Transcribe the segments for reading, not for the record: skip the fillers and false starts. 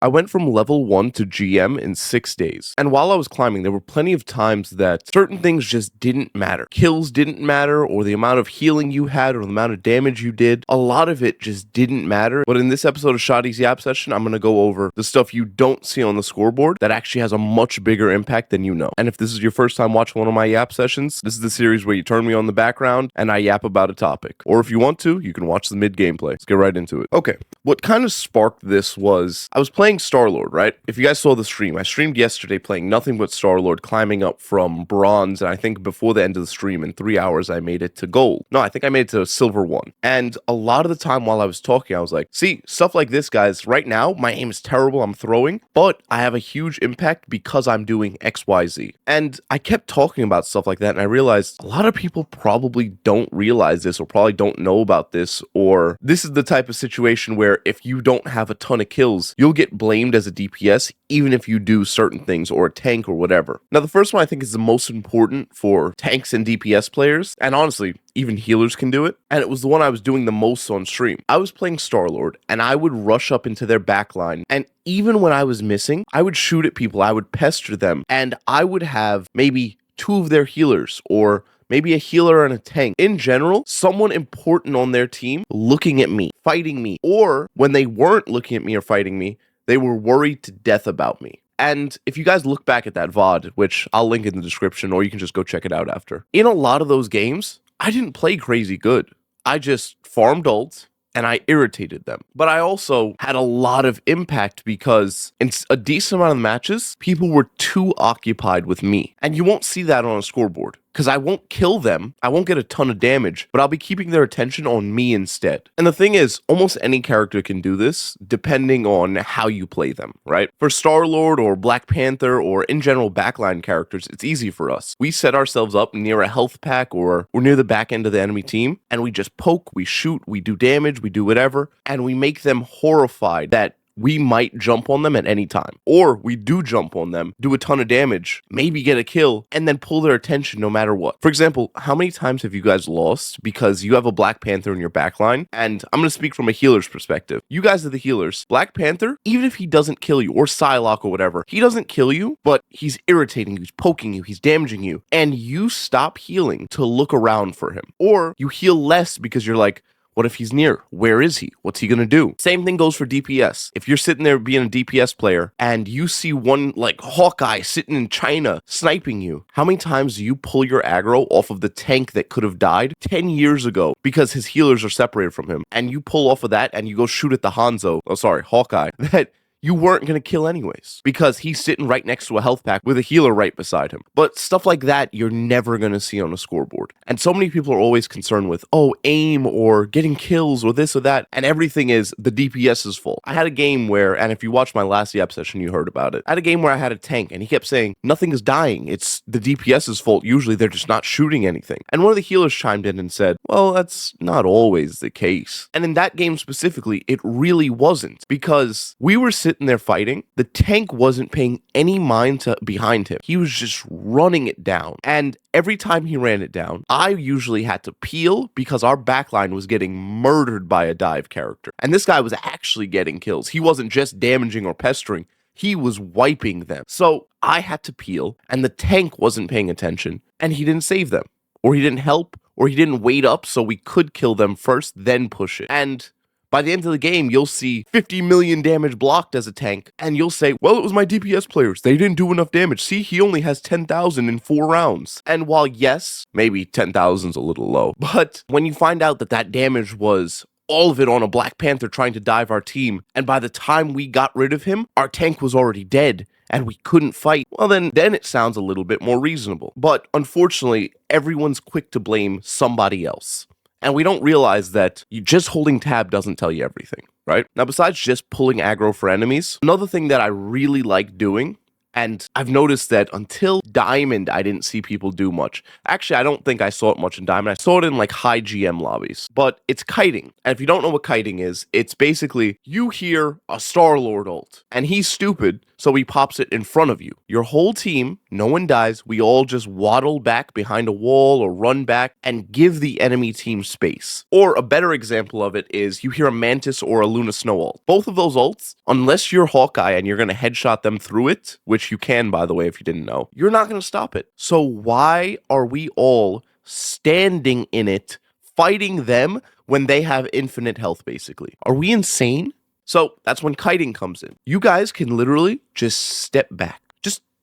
I went from level 1 to GM in 6 days. And while I was climbing, there were plenty of times that certain things just didn't matter. Kills didn't matter, or the amount of healing you had, or the amount of damage you did. A lot of it just didn't matter. But in this episode of Shoddy's Yap Session, I'm going to go over the stuff you don't see on the scoreboard that actually has a much bigger impact than you know. And if this is your first time watching one of my Yap Sessions, this is the series where you turn me on the background and I yap about a topic. Or if you want to, you can watch the mid gameplay. Let's get right into it. Okay, what kind of sparked this was I was playing Star-Lord, right? If you guys saw the stream, I streamed yesterday playing nothing but Star-Lord, climbing up from bronze, and I think before the end of the stream in 3 hours I made it to gold. No, I think I made it to silver 1. And a lot of the time while I was talking, I was like, see, stuff like this, guys, right now my aim is terrible, I'm throwing, but I have a huge impact because I'm doing XYZ. And I kept talking about stuff like that, and I realized a lot of people probably don't realize this, or probably don't know about this, or this is the type of situation where if you don't have a ton of kills, you'll get blamed as a DPS even if you do certain things, or a tank or whatever. Now, the first one I think is the most important for tanks and DPS players, and honestly, even healers can do it, and it was the one I was doing the most on stream. I was playing Star-Lord, and I would rush up into their backline, and even when I was missing, I would shoot at people, I would pester them, and I would have maybe 2 of their healers, or maybe a healer and a tank. In general, someone important on their team looking at me, fighting me, or when they weren't looking at me or fighting me, they were worried to death about me. And if you guys look back at that VOD, which I'll link in the description, or you can just go check it out after. In a lot of those games, I didn't play crazy good. I just farmed ults, and I irritated them. But I also had a lot of impact because in a decent amount of matches, people were too occupied with me. And you won't see that on a scoreboard, because I won't kill them, I won't get a ton of damage, but I'll be keeping their attention on me instead. And the thing is, almost any character can do this, depending on how you play them, right? For Star-Lord or Black Panther, or in general backline characters, it's easy for us. We set ourselves up near a health pack, or we're near the back end of the enemy team, and we just poke, we shoot, we do damage, we do whatever, and we make them horrified that we might jump on them at any time. Or we do jump on them, do a ton of damage, maybe get a kill, and then pull their attention no matter what. For example, how many times have you guys lost because you have a Black Panther in your backline? And I'm going to speak from a healer's perspective. You guys are the healers. Black Panther, even if he doesn't kill you, or Psylocke or whatever, he doesn't kill you, but he's irritating you, he's poking you, he's damaging you, and you stop healing to look around for him. Or you heal less because you're like, what if he's near? Where is he? What's he gonna do? Same thing goes for DPS. If you're sitting there being a DPS player and you see one like Hawkeye sitting in China sniping you, how many times do you pull your aggro off of the tank that could have died 10 years ago because his healers are separated from him, and you pull off of that and you go shoot at the Hawkeye that you weren't going to kill anyways because he's sitting right next to a health pack with a healer right beside him. But stuff like that, you're never going to see on a scoreboard. And so many people are always concerned with, oh, aim or getting kills or this or that. And everything is the DPS's fault. I had a game where, and if you watched my last Yap session, you heard about it. I had a game where I had a tank and he kept saying, nothing is dying. It's the DPS's fault. Usually they're just not shooting anything. And one of the healers chimed in and said, well, that's not always the case. And in that game specifically, it really wasn't, because we were sitting there fighting, the tank wasn't paying any mind to behind him. He was just running it down. And every time he ran it down, I usually had to peel because our backline was getting murdered by a dive character. And this guy was actually getting kills. He wasn't just damaging or pestering. He was wiping them. So I had to peel, and the tank wasn't paying attention, and he didn't save them, or he didn't help, or he didn't wait up so we could kill them first, then push it. And by the end of the game, you'll see 50 million damage blocked as a tank, and you'll say, well, it was my DPS players. They didn't do enough damage. See, he only has 10,000 in 4 rounds. And while, yes, maybe 10,000's a little low, but when you find out that that damage was all of it on a Black Panther trying to dive our team, and by the time we got rid of him, our tank was already dead, and we couldn't fight, well, then it sounds a little bit more reasonable. But unfortunately, everyone's quick to blame somebody else. And we don't realize that you just holding tab doesn't tell you everything, right? Now, besides just pulling aggro for enemies, another thing that I really like doing, and I've noticed that until Diamond, I didn't see people do much. Actually, I don't think I saw it much in Diamond. I saw it in like high GM lobbies, but it's kiting. And if you don't know what kiting is, it's basically you hear a Star-Lord ult, and he's stupid, So he pops it in front of you. Your whole team, no one dies. We all just waddle back behind a wall or run back and give the enemy team space. Or a better example of it is you hear a Mantis or a Luna Snow ult. Both of those ults, unless you're Hawkeye and you're going to headshot them through it, which you can, by the way, if you didn't know, you're not going to stop it. So why are we all standing in it, fighting them when they have infinite health, basically? Are we insane? So that's when kiting comes in. You guys can literally just step back.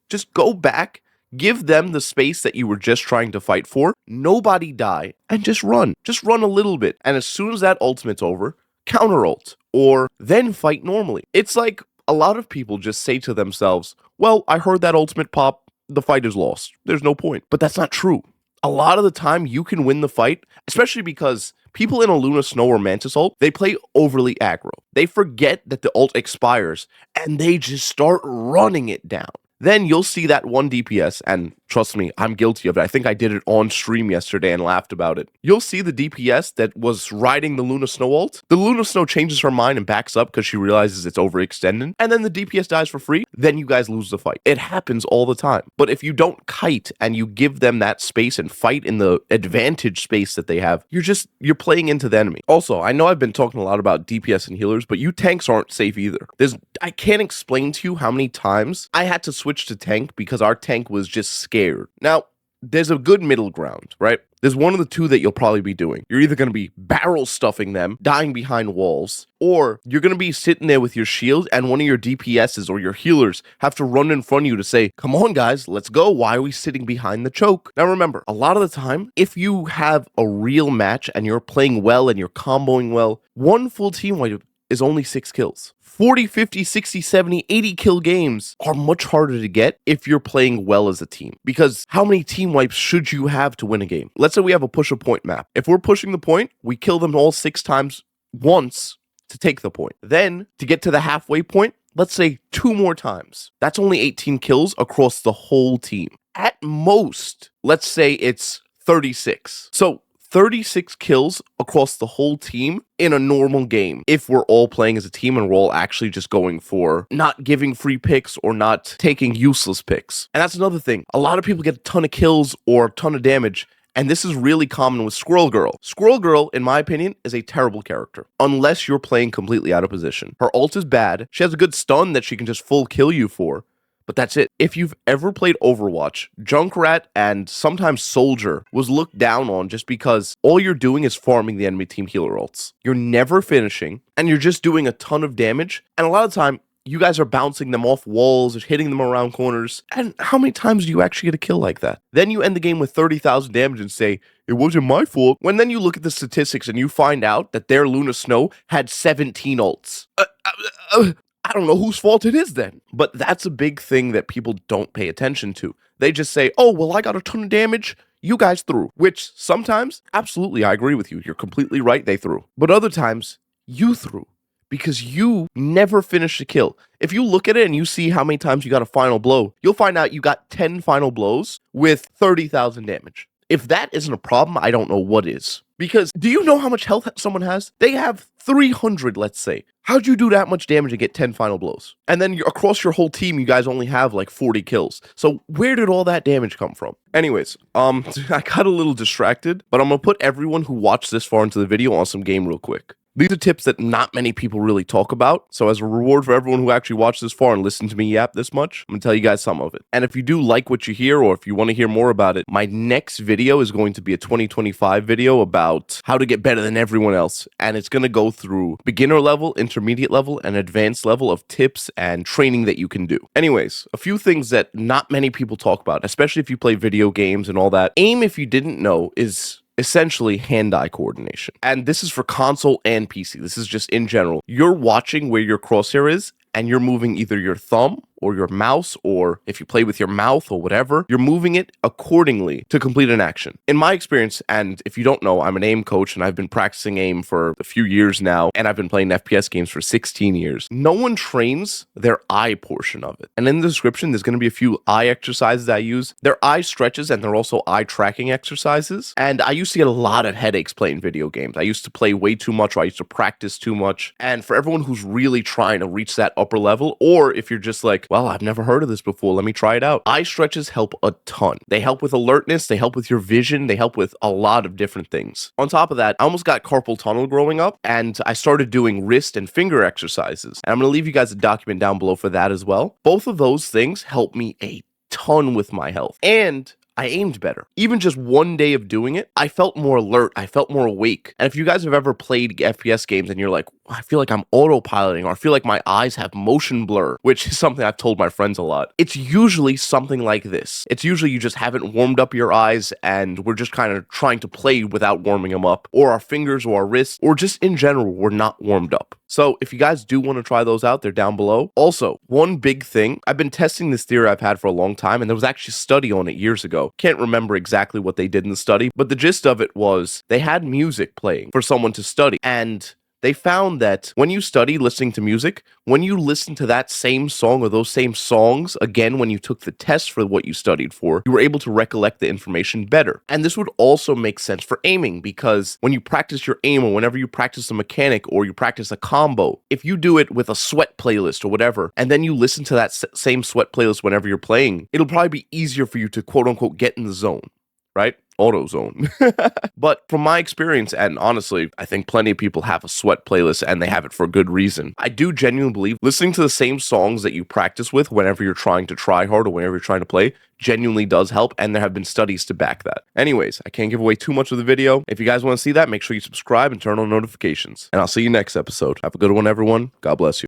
Just go back, give them the space that you were just trying to fight for, nobody die, and just run. Just run a little bit. And as soon as that ultimate's over, counter ult, or then fight normally. It's like a lot of people just say to themselves, well, I heard that ultimate pop, the fight is lost. There's no point. But that's not true. A lot of the time you can win the fight, especially because people in a Luna Snow or Mantis ult, they play overly aggro. They forget that the ult expires and they just start running it down. Then you'll see that one DPS, and trust me, I'm guilty of it. I think I did it on stream yesterday and laughed about it. You'll see the DPS that was riding the Luna Snow ult. The Luna Snow changes her mind and backs up because she realizes it's overextended, and then the DPS dies for free. Then you guys lose the fight. It happens all the time. But if you don't kite and you give them that space and fight in the advantage space that they have, you're playing into the enemy. Also, I know I've been talking a lot about DPS and healers, but you tanks aren't safe either. I can't explain to you how many times I had to switch to tank because our tank was just scared. Now, there's a good middle ground, right? There's one of the two that you'll probably be doing. You're either going to be barrel stuffing them, dying behind walls, or you're going to be sitting there with your shield and one of your DPSs or your healers have to run in front of you to say, come on guys, let's go. Why are we sitting behind the choke? Now remember, a lot of the time, if you have a real match and you're playing well and you're comboing well, one full team wipe is only 6 kills. 40, 50, 60, 70, 80 kill games are much harder to get if you're playing well as a team. Because how many team wipes should you have to win a game? Let's say we have a push a point map. If we're pushing the point, we kill them all 6 times once to take the point. Then, to get to the halfway point, let's say 2 more times. That's only 18 kills across the whole team. At most, let's say it's 36. So 36 kills across the whole team in a normal game if we're all playing as a team and we're all actually just going for not giving free picks or not taking useless picks. And that's another thing. A lot of people get a ton of kills or a ton of damage, and this is really common with Squirrel Girl. Squirrel Girl, in my opinion, is a terrible character unless you're playing completely out of position. Her ult is bad. She has a good stun that she can just full kill you for. But that's it. If you've ever played Overwatch, Junkrat and sometimes Soldier was looked down on just because all you're doing is farming the enemy team healer ults. You're never finishing, and you're just doing a ton of damage. And a lot of the time, you guys are bouncing them off walls or hitting them around corners. And how many times do you actually get a kill like that? Then you end the game with 30,000 damage and say, it wasn't my fault. When then you look at the statistics and you find out that their Luna Snow had 17 ults. I don't know whose fault it is then. But that's a big thing that people don't pay attention to. They just say, oh, well, I got a ton of damage. You guys threw. Which sometimes, absolutely, I agree with you. You're completely right, they threw. But other times, you threw. Because you never finished a kill. If you look at it and you see how many times you got a final blow, you'll find out you got 10 final blows with 30,000 damage. If that isn't a problem, I don't know what is. Because do you know how much health someone has? They have 300, let's say. How'd you do that much damage and get 10 final blows? And then across your whole team, you guys only have like 40 kills. So where did all that damage come from? Anyways, I got a little distracted, but I'm gonna put everyone who watched this far into the video on some game real quick. These are tips that not many people really talk about. So as a reward for everyone who actually watched this far and listened to me yap this much, I'm going to tell you guys some of it. And if you do like what you hear, or if you want to hear more about it, my next video is going to be a 2025 video about how to get better than everyone else. And it's going to go through beginner level, intermediate level, and advanced level of tips and training that you can do. Anyways, a few things that not many people talk about, especially if you play video games and all that. Aim, if you didn't know, is essentially hand-eye coordination. And this is for console and PC. This is just in general. You're watching where your crosshair is, and you're moving either your thumb or your mouse, or if you play with your mouth or whatever, you're moving it accordingly to complete an action. In my experience, and if you don't know, I'm an aim coach and I've been practicing aim for a few years now, and I've been playing FPS games for 16 years. No one trains their eye portion of it. And in the description, there's going to be a few eye exercises I use. They're eye stretches and they're also eye tracking exercises. And I used to get a lot of headaches playing video games. I used to play way too much, or I used to practice too much. And for everyone who's really trying to reach that upper level, or if you're just like, well, I've never heard of this before. Let me try it out. Eye stretches help a ton. They help with alertness. They help with your vision. They help with a lot of different things. On top of that, I almost got carpal tunnel growing up, and I started doing wrist and finger exercises. And I'm going to leave you guys a document down below for that as well. Both of those things help me a ton with my health. And I aimed better. Even just one day of doing it, I felt more alert. I felt more awake. And if you guys have ever played FPS games and you're like, I feel like I'm autopiloting, or I feel like my eyes have motion blur, which is something I've told my friends a lot. It's usually something like this. It's usually you just haven't warmed up your eyes and we're just kind of trying to play without warming them up, or our fingers or our wrists, or just in general, we're not warmed up. So if you guys do want to try those out, they're down below. Also, one big thing, I've been testing this theory I've had for a long time, and there was actually a study on it years ago. Can't remember exactly what they did in the study, but the gist of it was they had music playing for someone to study, and they found that when you study listening to music, when you listen to that same song or those same songs again when you took the test for what you studied for, you were able to recollect the information better. And this would also make sense for aiming, because when you practice your aim, or whenever you practice a mechanic or you practice a combo, if you do it with a sweat playlist or whatever, and then you listen to that same sweat playlist whenever you're playing, it'll probably be easier for you to quote unquote get in the zone, right? AutoZone. But from my experience, and honestly, I think plenty of people have a sweat playlist and they have it for a good reason. I do genuinely believe listening to the same songs that you practice with whenever you're trying to try hard or whenever you're trying to play genuinely does help, and there have been studies to back that. Anyways, I can't give away too much of the video. If you guys want to see that, make sure you subscribe and turn on notifications. And I'll see you next episode. Have a good one, everyone. God bless you.